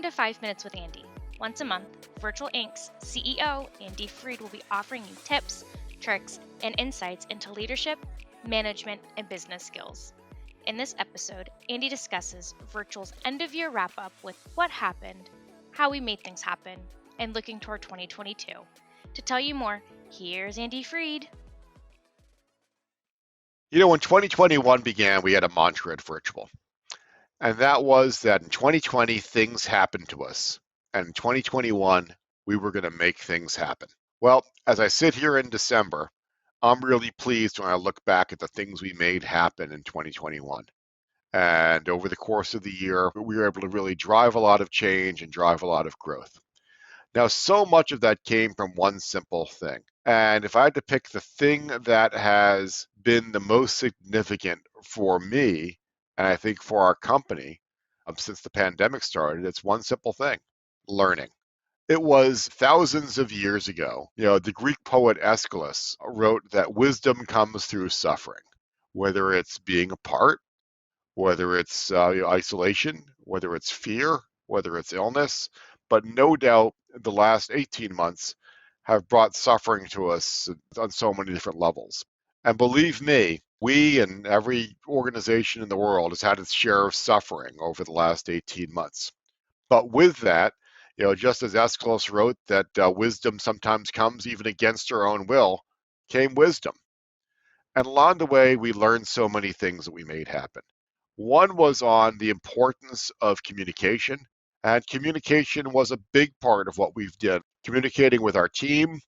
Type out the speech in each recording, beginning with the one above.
to 5 Minutes with Andy. Once a month, Virtual Inc.'s CEO, Andy Freed, will be offering you tips, tricks, and insights into leadership, management, and business skills. In this episode, Andy discusses Virtual's end-of-year wrap-up with what happened, how we made things happen, and looking toward 2022. To tell you more, here's Andy Freed. When 2021 began, we had a mantra at Virtual. And that was that in 2020, things happened to us. And in 2021, we were going to make things happen. Well, as I sit here in December, I'm really pleased when I look back at the things we made happen in 2021. And over the course of the year, we were able to really drive a lot of change and drive a lot of growth. Now, so much of that came from one simple thing. And if I had to pick the thing that has been the most significant for me, and I think for our company, since the pandemic started, it's one simple thing: learning. It was thousands of years ago. The Greek poet Aeschylus wrote that wisdom comes through suffering, whether it's being apart, whether it's isolation, whether it's fear, whether it's illness. But no doubt the last 18 months have brought suffering to us on so many different levels. And believe me, we and every organization in the world has had its share of suffering over the last 18 months. But with that, just as Aeschylus wrote that wisdom sometimes comes even against our own will, came wisdom. And along the way, we learned so many things that we made happen. One was on the importance of communication, and communication was a big part of what we've done. Communicating with our team,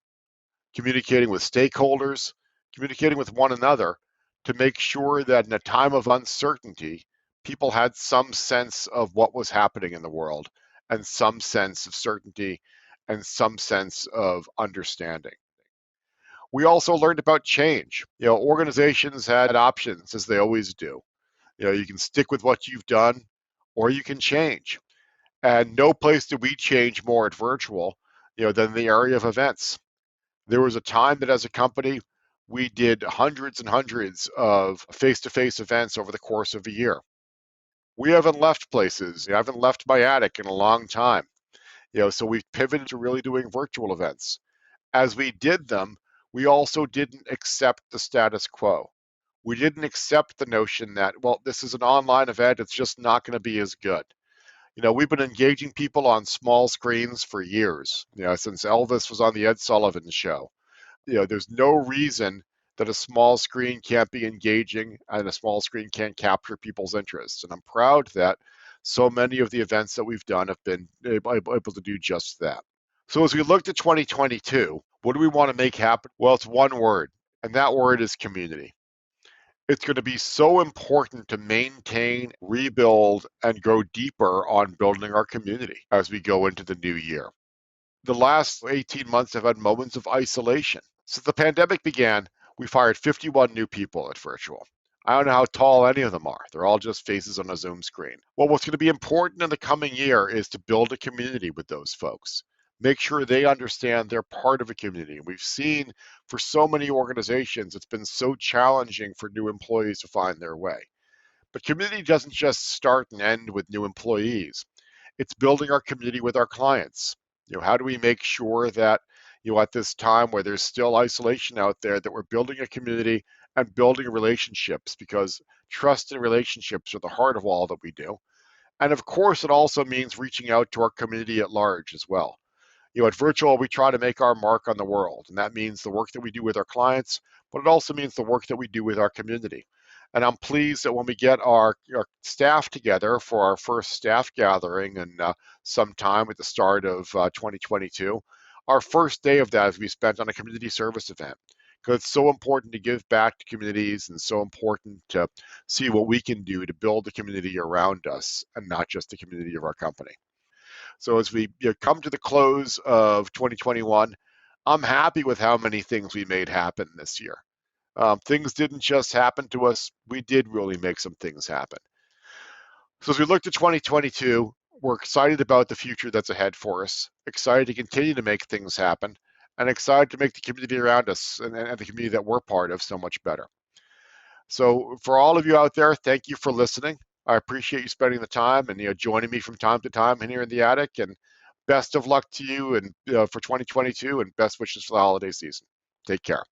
communicating with stakeholders, communicating with one another to make sure that in a time of uncertainty, people had some sense of what was happening in the world and some sense of certainty and some sense of understanding. We also learned about change. Organizations had options, as they always do. You can stick with what you've done or you can change. And no place did we change more at Virtual, than the area of events. There was a time that as a company, we did hundreds and hundreds of face-to-face events over the course of a year. We haven't left places. I haven't left my attic in a long time. So we've pivoted to really doing virtual events. As we did them, we also didn't accept the status quo. We didn't accept the notion that, this is an online event, it's just not going to be as good. We've been engaging people on small screens for years, since Elvis was on the Ed Sullivan Show. There's no reason that a small screen can't be engaging and a small screen can't capture people's interests. And I'm proud that so many of the events that we've done have been able to do just that. So as we look to 2022, what do we want to make happen? Well, it's one word, and that word is community. It's going to be so important to maintain, rebuild, and go deeper on building our community as we go into the new year. The last 18 months have had moments of isolation. Since the pandemic began, we've hired 51 new people at Virtual. I don't know how tall any of them are. They're all just faces on a Zoom screen. Well, what's going to be important in the coming year is to build a community with those folks. Make sure they understand they're part of a community. We've seen for so many organizations, it's been so challenging for new employees to find their way. But community doesn't just start and end with new employees. It's building our community with our clients. How do we make sure that, at this time where there's still isolation out there, that we're building a community and building relationships, because trust and relationships are the heart of all that we do. And of course, it also means reaching out to our community at large as well. At Virtual, we try to make our mark on the world, and that means the work that we do with our clients, but it also means the work that we do with our community. And I'm pleased that when we get our staff together for our first staff gathering in sometime at the start of 2022, our first day of that is we spent on a community service event, because it's so important to give back to communities and so important to see what we can do to build the community around us and not just the community of our company. So as we come to the close of 2021, I'm happy with how many things we made happen this year. Things didn't just happen to us. We did really make some things happen. So as we look to 2022, we're excited about the future that's ahead for us, excited to continue to make things happen, and excited to make the community around us and the community that we're part of so much better. So for all of you out there, thank you for listening. I appreciate you spending the time and joining me from time to time in here in the attic. And best of luck to you and for 2022, and best wishes for the holiday season. Take care.